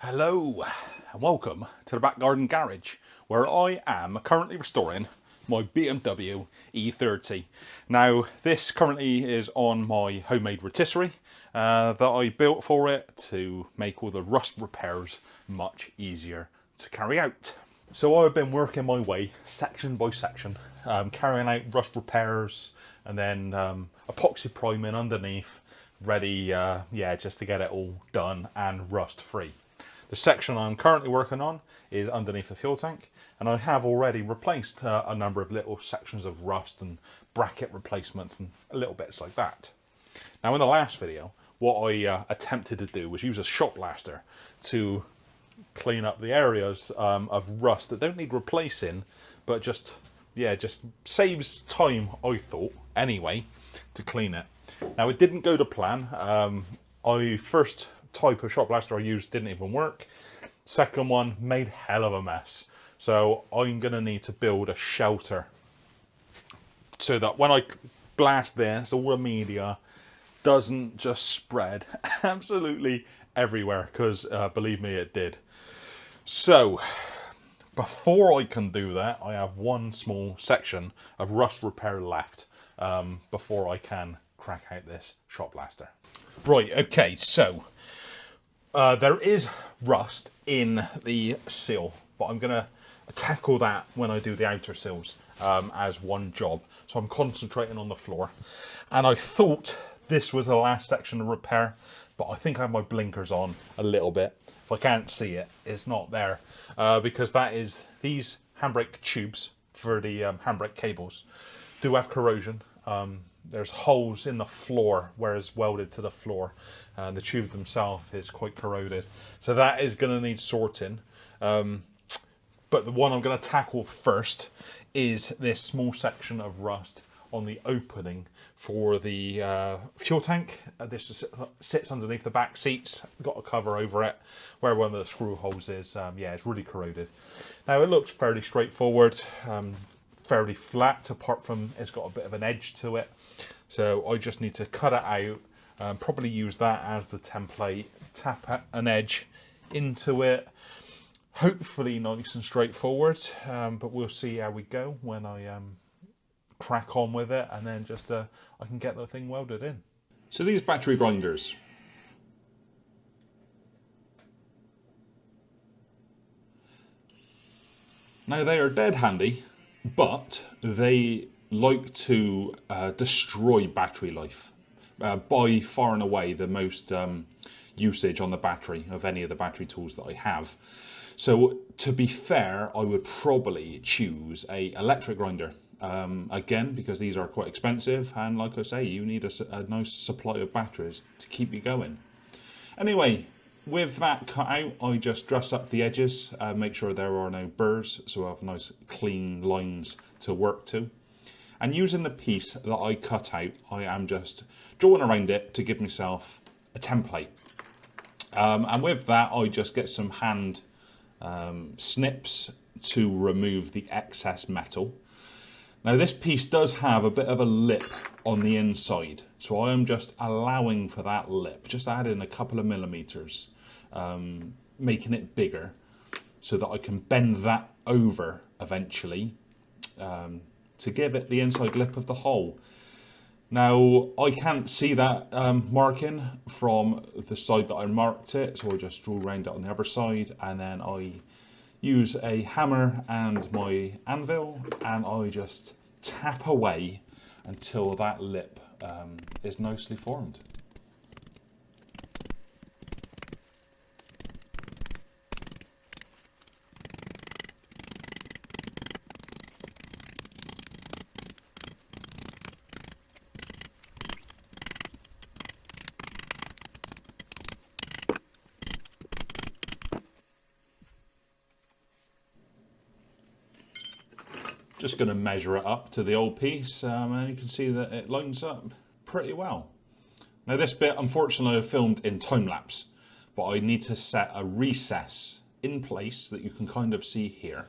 Hello and welcome to the Back Garden Garage, where I am currently restoring my BMW e30. Now this currently is on my homemade rotisserie that I built for it to make all the rust repairs much easier to carry out. So I've been working my way section by section, carrying out rust repairs and then epoxy priming underneath, ready just to get it all done and rust free. The section I'm currently working on is underneath the fuel tank, and I have already replaced a number of little sections of rust and bracket replacements and little bits like that. Now in the last video, what I attempted to do was use a shot blaster to clean up the areas of rust that don't need replacing, but just saves time, I thought, anyway, to clean it. Now it didn't go to plan. First type of shot blaster I used didn't even work. Second one made hell of a mess. So I'm gonna need to build a shelter so that when I blast this, all the media doesn't just spread absolutely everywhere, because believe me, it did. So before I can do that, I have one small section of rust repair left before I can crack out this shot blaster. Right, okay, so there is rust in the sill, but I'm going to tackle that when I do the outer sills as one job. So I'm concentrating on the floor. And I thought this was the last section to repair, but I think I have my blinkers on a little bit. If I can't see it, it's not there, because that is these handbrake tubes for the handbrake cables do have corrosion. There's holes in the floor where it's welded to the floor. The tube themselves is quite corroded. So that is going to need sorting. But the one I'm going to tackle first is this small section of rust on the opening for the fuel tank. This just sits underneath the back seats, got a cover over it, where one of the screw holes is. It's really corroded. Now it looks fairly straightforward, fairly flat, apart from it's got a bit of an edge to it. So I just need to cut it out, probably use that as the template, tap an edge into it, hopefully nice and straightforward, but we'll see how we go when I crack on with it, and then just I can get the thing welded in. So these battery grinders, now they are dead handy, but they like to destroy battery life. By far and away the most usage on the battery of any of the battery tools that I have. So to be fair, I would probably choose a electric grinder. Again, because these are quite expensive, and like I say, you need a nice supply of batteries to keep you going. Anyway, with that cut out, I just dress up the edges, make sure there are no burrs, so I have nice clean lines to work to. And using the piece that I cut out, I am just drawing around it to give myself a template. And with that, I just get some hand snips to remove the excess metal. Now this piece does have a bit of a lip on the inside, so I am just allowing for that lip, just adding a couple of millimeters, making it bigger so that I can bend that over eventually to give it the inside lip of the hole. Now I can't see that marking from the side that I marked it, so I just draw around it on the other side, and then I use a hammer and my anvil, and I just tap away until that lip is nicely formed. Just going to measure it up to the old piece, and you can see that it lines up pretty well. Now this bit, unfortunately, I filmed in time lapse, but I need to set a recess in place that you can kind of see here.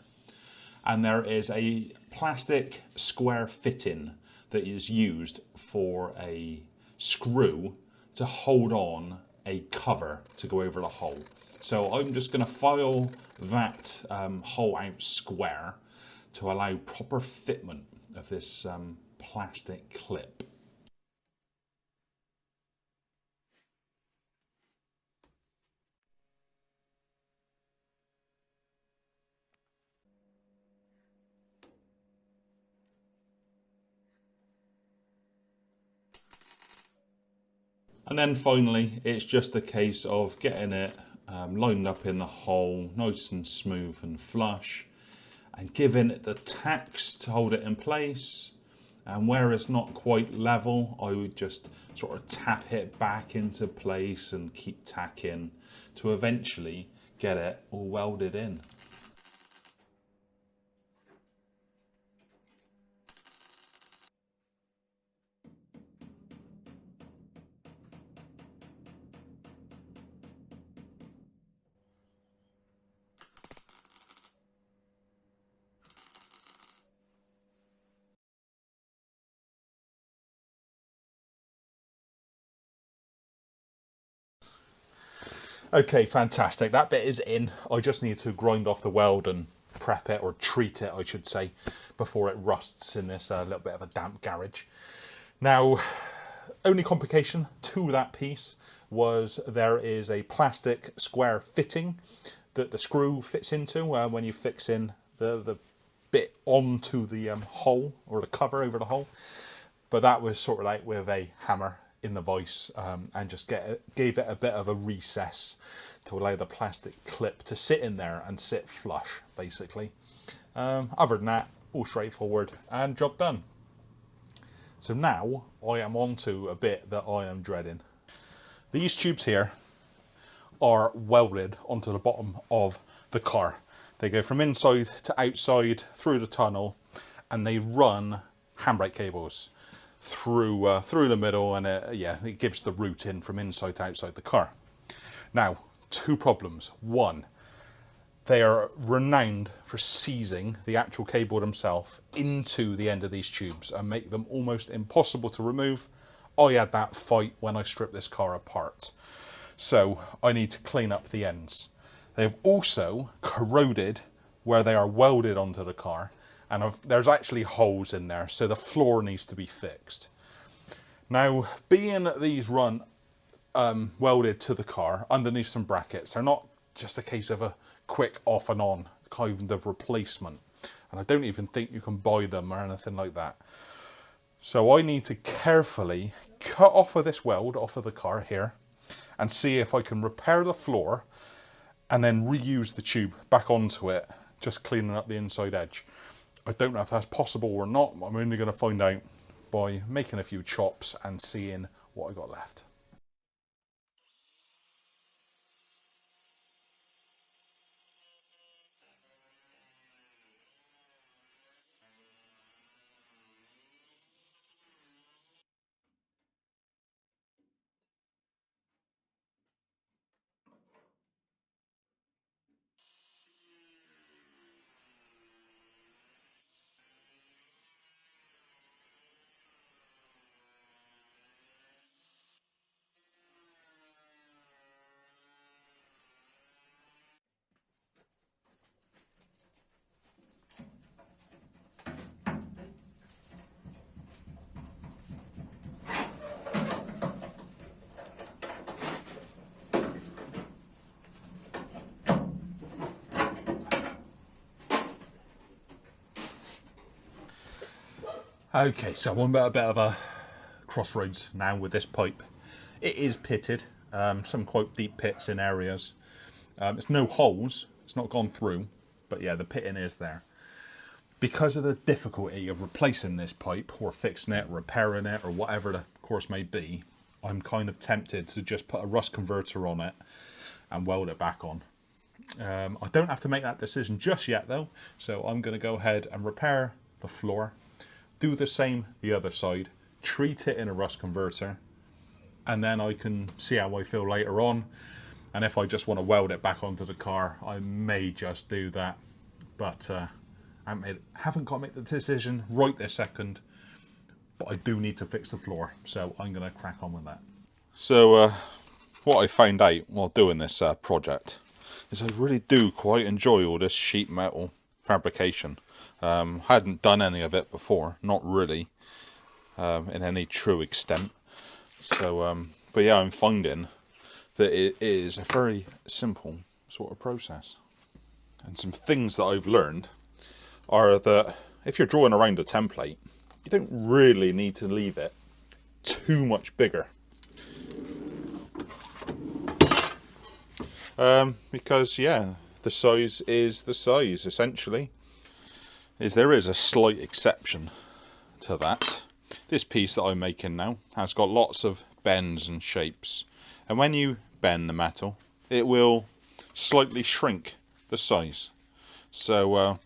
And there is a plastic square fitting that is used for a screw to hold on a cover to go over the hole. So I'm just going to file that hole out square to allow proper fitment of this plastic clip. And then finally, it's just a case of getting it lined up in the hole, nice and smooth and flush, and giving it the tacks to hold it in place. And where it's not quite level, I would just sort of tap it back into place and keep tacking to eventually get it all welded in. Okay, fantastic. That bit is in. I just need to grind off the weld and prep it, or treat it, I should say, before it rusts in this little bit of a damp garage. Now, only complication to that piece was there is a plastic square fitting that the screw fits into when you fix in the bit onto the hole, or the cover over the hole. But that was sorted out with a hammer in the vise, and just gave it a bit of a recess to allow the plastic clip to sit in there and sit flush, basically. Other than that, all straightforward and job done. So now I am on to a bit that I am dreading. These tubes here are welded onto the bottom of the car. They go from inside to outside through the tunnel, and they run handbrake cables through the middle, and it gives the route in from inside to outside the car. Now, two problems. One, they are renowned for seizing the actual cable themselves into the end of these tubes and make them almost impossible to remove. I had that fight when I stripped this car apart, so I need to clean up the ends. They've also corroded where they are welded onto the car, and there's actually holes in there, so the floor needs to be fixed. Now, being that these run welded to the car underneath some brackets, they're not just a case of a quick off and on kind of replacement, and I don't even think you can buy them or anything like that. So I need to carefully cut off of this weld off of the car here and see if I can repair the floor and then reuse the tube back onto it, just cleaning up the inside edge. I don't know if that's possible or not. I'm only going to find out by making a few chops and seeing what I got left. Okay, so I'm at a bit of a crossroads now with this pipe. It is pitted, some quite deep pits in areas. It's no holes, it's not gone through, but yeah, the pitting is there. Because of the difficulty of replacing this pipe, or fixing it, repairing it, or whatever the course may be, I'm kind of tempted to just put a rust converter on it and weld it back on. I don't have to make that decision just yet though, so I'm going to go ahead and repair the floor, do the same the other side, treat it in a rust converter, and then I can see how I feel later on. And if I just want to weld it back onto the car, I may just do that. But I haven't got to make the decision right this second, but I do need to fix the floor, so I'm going to crack on with that. So what I found out while doing this project is I really do quite enjoy all this sheet metal fabrication. I hadn't done any of it before, not really, in any true extent. So, but yeah, I'm finding that it is a very simple sort of process. And some things that I've learned are that if you're drawing around a template, you don't really need to leave it too much bigger. Because yeah, the size is the size, essentially. There is a slight exception to that. This piece that I'm making now has got lots of bends and shapes, and when you bend the metal, it will slightly shrink the size. So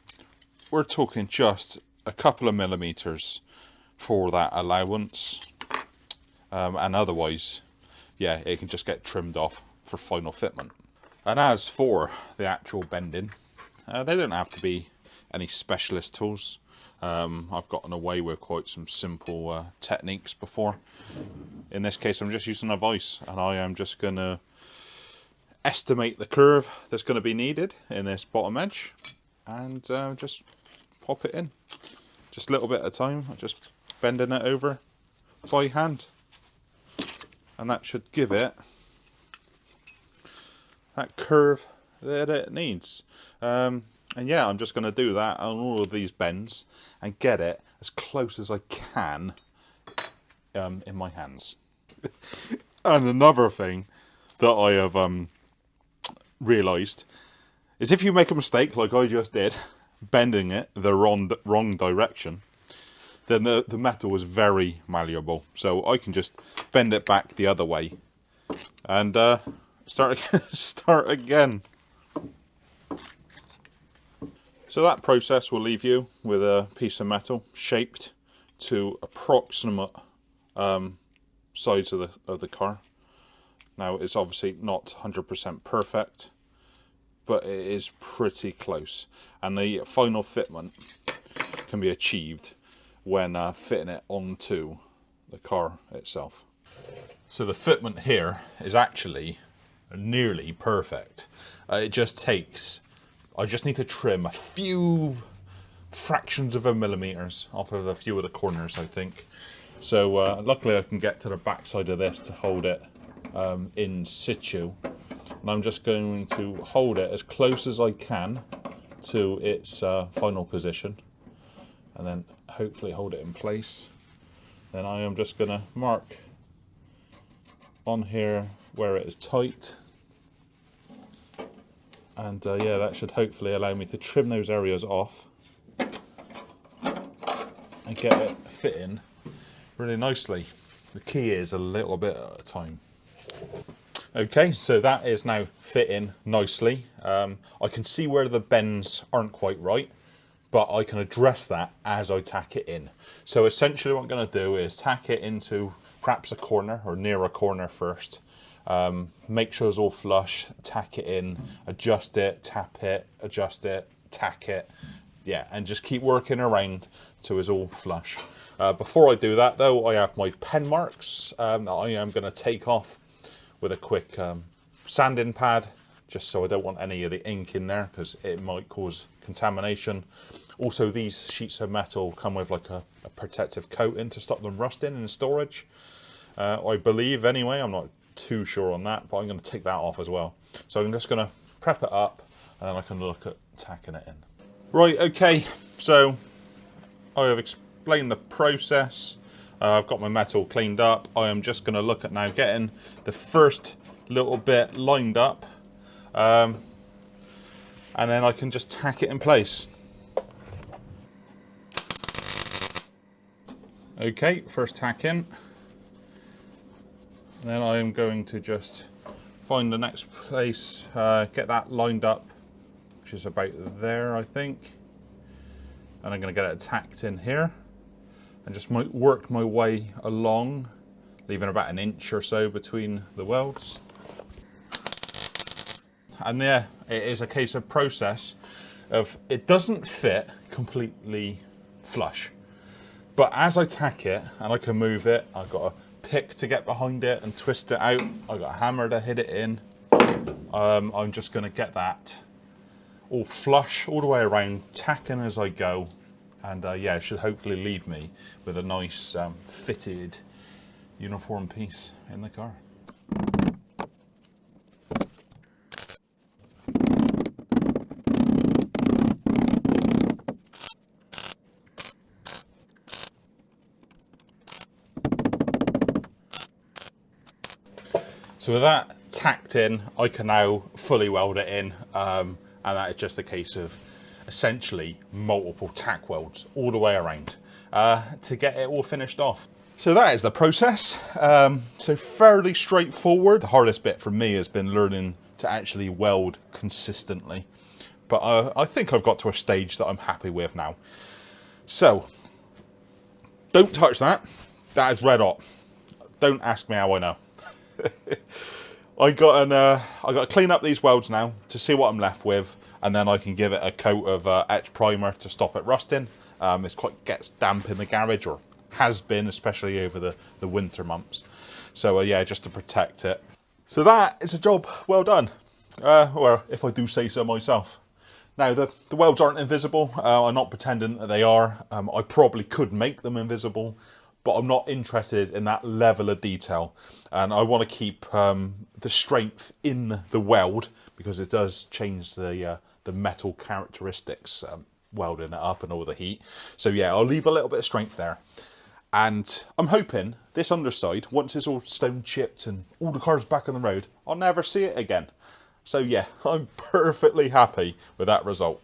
we're talking just a couple of millimeters for that allowance, and otherwise, yeah, it can just get trimmed off for final fitment. And as for the actual bending, they don't have to be any specialist tools. I've gotten away with quite some simple techniques before. In this case, I'm just using a vise, and I am just going to estimate the curve that's going to be needed in this bottom edge, and just pop it in. Just a little bit at a time, just bending it over by hand. And that should give it that curve that it needs. And yeah, I'm just going to do that on all of these bends and get it as close as I can in my hands. And another thing that I have realised is if you make a mistake like I just did, bending it the wrong direction, then the metal is very malleable. So I can just bend it back the other way and start again. So that process will leave you with a piece of metal shaped to approximate size of the car. Now, it's obviously not 100% perfect, but it is pretty close, and the final fitment can be achieved when fitting it onto the car itself. So the fitment here is actually nearly perfect. It just takes, I just need to trim a few fractions of a millimeters off of a few of the corners, I think. So luckily I can get to the back side of this to hold it in situ, and I'm just going to hold it as close as I can to its final position, and then hopefully hold it in place. Then I am just going to mark on here where it is tight, and yeah, that should hopefully allow me to trim those areas off and get it fitting really nicely. The key is a little bit at a time. Okay, so that is now fitting nicely. I can see where the bends aren't quite right, but I can address that as I tack it in. So essentially what I'm going to do is tack it into perhaps a corner or near a corner first. Make sure it's all flush, tack it in, adjust it, tap it, adjust it, tack it. Yeah, and just keep working around till it's all flush. Before I do that though, I have my pen marks that I am going to take off with a quick sanding pad, just so I don't want any of the ink in there because it might cause contamination. Also, these sheets of metal come with like a protective coating to stop them rusting in storage. I believe anyway, I'm not too sure on that, but I'm going to take that off as well. So I'm just going to prep it up and then I can look at tacking it in. Right, okay, so I have explained the process. I've got my metal cleaned up. I am just going to look at now getting the first little bit lined up, and then I can just tack it in place. Okay, first tack in. And then I am going to just find the next place, get that lined up, which is about there, I think. And I'm going to get it tacked in here. And just work my way along, leaving about an inch or so between the welds. And there, it is a case of process of it doesn't fit completely flush. But as I tack it, and I can move it, I've got a pick to get behind it and twist it out. I've got a hammer to hit it in. I'm just going to get that all flush all the way around, tacking as I go, and yeah, it should hopefully leave me with a nice fitted uniform piece in the car. So with that tacked in, I can now fully weld it in, and that is just a case of essentially multiple tack welds all the way around to get it all finished off. So that is the process. So fairly straightforward. The hardest bit for me has been learning to actually weld consistently, but I think I've got to a stage that I'm happy with now. So don't touch that. That is red hot. Don't ask me how I know. I got to clean up these welds now to see what I'm left with, and then I can give it a coat of etch primer to stop it rusting. It gets damp in the garage, or has been, especially over the winter months. So yeah, just to protect it. So that is a job well done. Or if I do say so myself. Now the welds aren't invisible. I'm not pretending that they are. I probably could make them invisible, but I'm not interested in that level of detail, and I want to keep the strength in the weld, because it does change the metal characteristics, welding it up and all the heat. So yeah, I'll leave a little bit of strength there, and I'm hoping this underside, once it's all stone chipped and all the cars back on the road, I'll never see it again. So yeah, I'm perfectly happy with that result.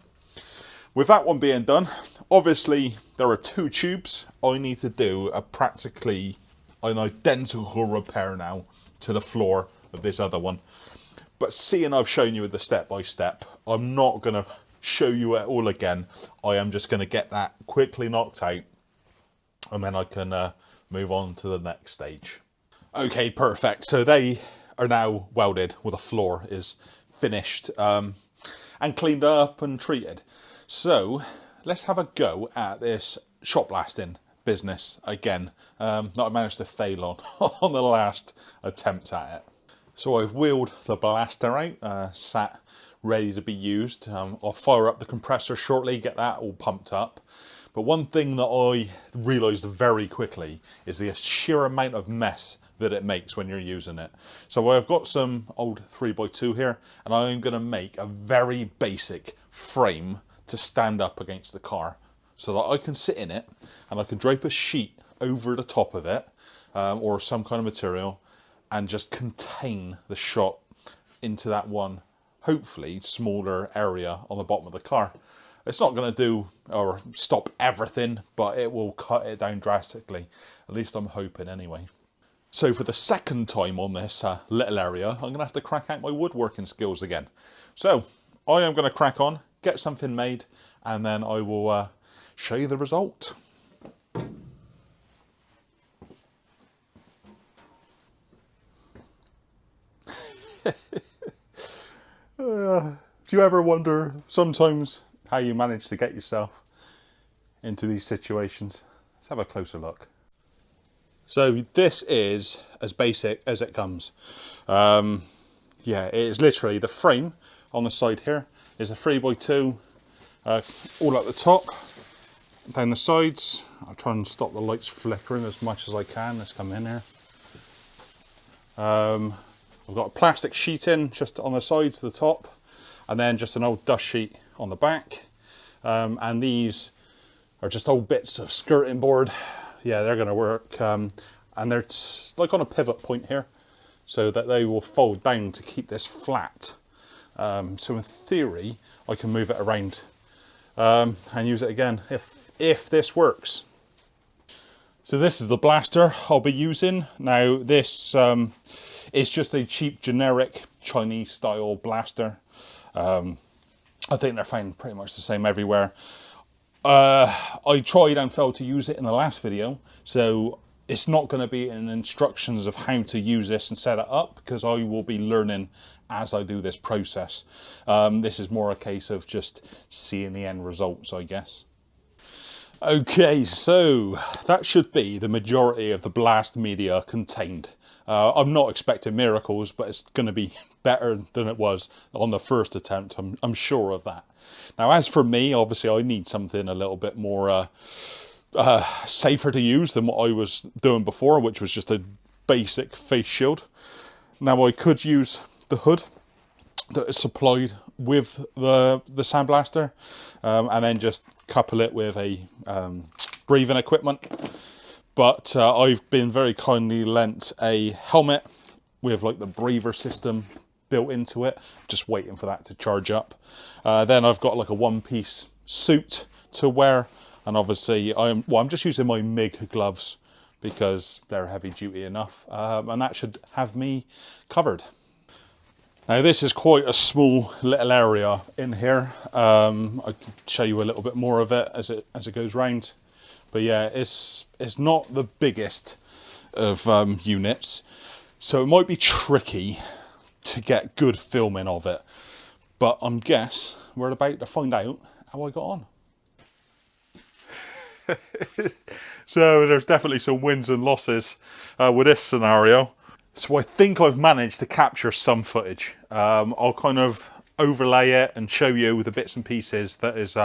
With that one being done, obviously there are 2 tubes. I need to do practically an identical repair now to the floor of this other one. But seeing I've shown you the step-by-step, I'm not going to show you it all again. I am just going to get that quickly knocked out, and then I can move on to the next stage. Okay, perfect. So they are now welded, well, the floor is finished and cleaned up and treated. So let's have a go at this shot blasting business again, that I managed to fail on on the last attempt at it. So I've wheeled the blaster out, sat ready to be used. I'll fire up the compressor shortly, get that all pumped up. But one thing that I realised very quickly is the sheer amount of mess that it makes when you're using it. So I've got some old 3x2 here, and I'm going to make a very basic frame to stand up against the car, so that I can sit in it and I can drape a sheet over the top of it, or some kind of material, and just contain the shot into that one, hopefully smaller area on the bottom of the car. It's not going to do or stop everything, but it will cut it down drastically. At least I'm hoping anyway. So for the second time on this little area, I'm going to have to crack out my woodworking skills again. So I am going to crack on, get something made, and then I will show you the result. Do you ever wonder sometimes how you manage to get yourself into these situations? Let's have a closer look. So this is as basic as it comes. Yeah, it is literally the frame on the side here is a 3x2, all at the top, down the sides. I'll try and stop the lights flickering as much as I can. Let's come in here. I've got a plastic sheet in just on the sides to the top, and then just an old dust sheet on the back. And these are just old bits of skirting board. Yeah, they're going to work. And they're like on a pivot point here, so that they will fold down to keep this flat. So in theory, I can move it around and use it again if this works. So this is the blaster I'll be using. Now this is just a cheap generic Chinese style blaster. I think they're found pretty much the same everywhere. I tried and failed to use it in the last video, so it's not going to be in instructions of how to use this and set it up, because I will be learning as I do this process. This is more a case of just seeing the end results, I guess. Okay, so that should be the majority of the blast media contained. I'm not expecting miracles, but it's going to be better than it was on the first attempt. I'm sure of that. Now, as for me, obviously I need something a little bit more safer to use than what I was doing before, which was just a basic face shield. Now, I could use the hood that is supplied with the sandblaster, and then just couple it with a breathing equipment. But I've been very kindly lent a helmet with like the breather system built into it, just waiting for that to charge up. Then I've got like a one-piece suit to wear, and obviously I'm just using my MIG gloves because they're heavy duty enough, and that should have me covered. Now this is quite a small little area in here. I can show you a little bit more of it as it goes round. But yeah, it's not the biggest of units, so it might be tricky to get good filming of it. But I guess we're about to find out how I got on. So there's definitely some wins and losses with this scenario. So I think I've managed to capture some footage. I'll kind of overlay it and show you the bits and pieces that is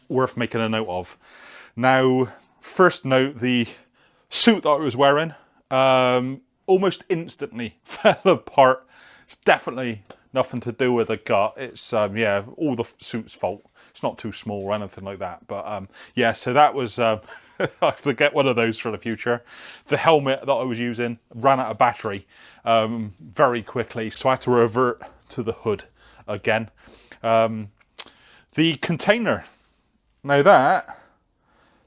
worth making a note of. Now, first note, the suit that I was wearing almost instantly fell apart. It's definitely nothing to do with the gut. It's, yeah, all the suit's fault. It's not too small or anything like that. But yeah, so that was... I have to get one of those for the future. The helmet that I was using ran out of battery very quickly, so I had to revert to the hood again. The container, now that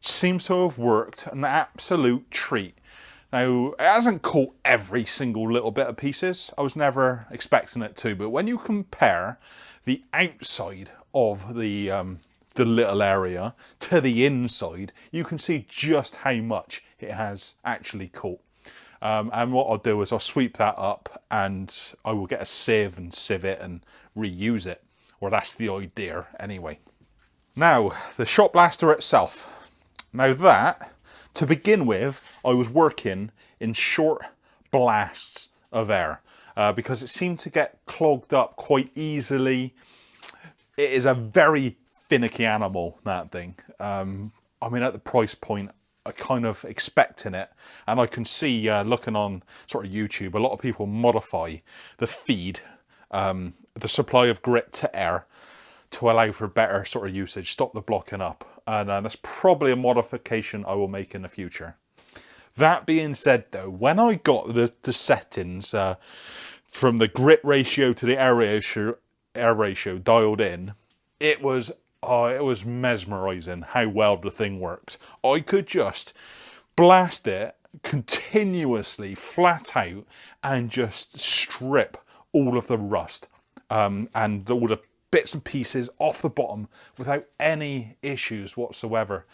seems to have worked an absolute treat. Now, it hasn't caught every single little bit of pieces. I was never expecting it to, but when you compare the outside of the little area to the inside, you can see just how much it has actually caught. And what I'll do is I'll sweep that up and I will get a sieve and sieve it and reuse it. Or that's the idea anyway. Now, the shot blaster itself. Now that, to begin with, I was working in short blasts of air because it seemed to get clogged up quite easily. It is a very finicky animal, that thing. I mean, at the price point, I kind of expecting it, and I can see looking on sort of YouTube, a lot of people modify the feed, the supply of grit to air to allow for better sort of usage, stop the blocking up, and that's probably a modification I will make in the future. That being said though, when I got the settings from the grit ratio to the air ratio dialed in, it was mesmerizing how well the thing worked. I could just blast it continuously flat out and just strip all of the rust and all the bits and pieces off the bottom without any issues whatsoever.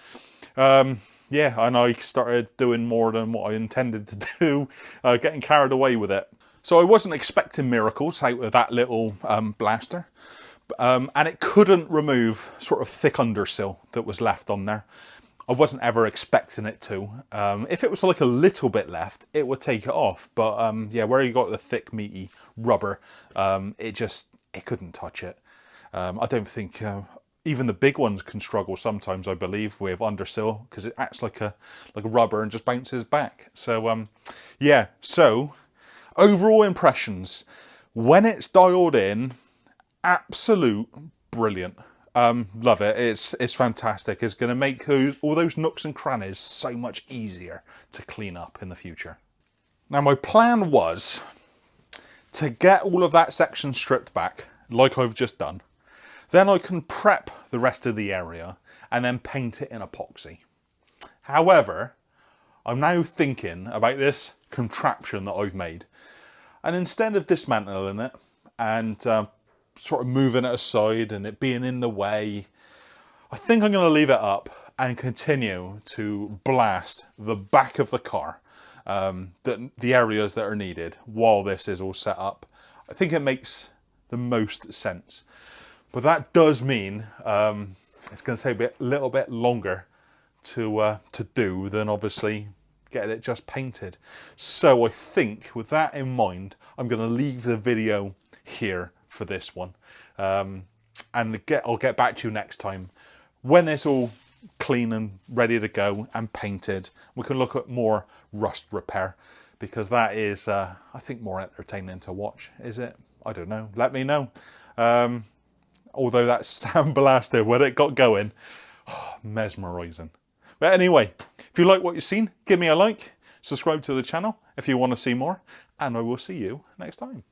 Yeah, and I started doing more than what I intended to do, getting carried away with it. So I wasn't expecting miracles out of that little blaster. And it couldn't remove sort of thick undersill that was left on there. I wasn't ever expecting it to. If it was like a little bit left, it would take it off. But yeah, where you got the thick meaty rubber, it couldn't touch it. I don't think even the big ones can struggle sometimes, I believe, with undersill because it acts like a rubber and just bounces back. So yeah, so overall impressions, when it's dialed in, absolute brilliant. Love it. It's fantastic. It's going to make all those nooks and crannies so much easier to clean up in the future. Now my plan was to get all of that section stripped back like I've just done. Then I can prep the rest of the area and then paint it in epoxy. However, I'm now thinking about this contraption that I've made, and instead of dismantling it and sort of moving it aside and it being in the way, I think I'm going to leave it up and continue to blast the back of the car, the areas that are needed while this is all set up. I think it makes the most sense. But that does mean it's going to take a little bit longer to do than obviously getting it just painted. So I think with that in mind, I'm going to leave the video here for this one. And I'll get back to you next time when it's all clean and ready to go and painted. We can look at more rust repair, because that is, I think, more entertaining to watch. Is it? I don't know. Let me know. Although that sandblaster, when it got going, mesmerising. But anyway, if you like what you've seen, give me a like, subscribe to the channel if you want to see more, and I will see you next time.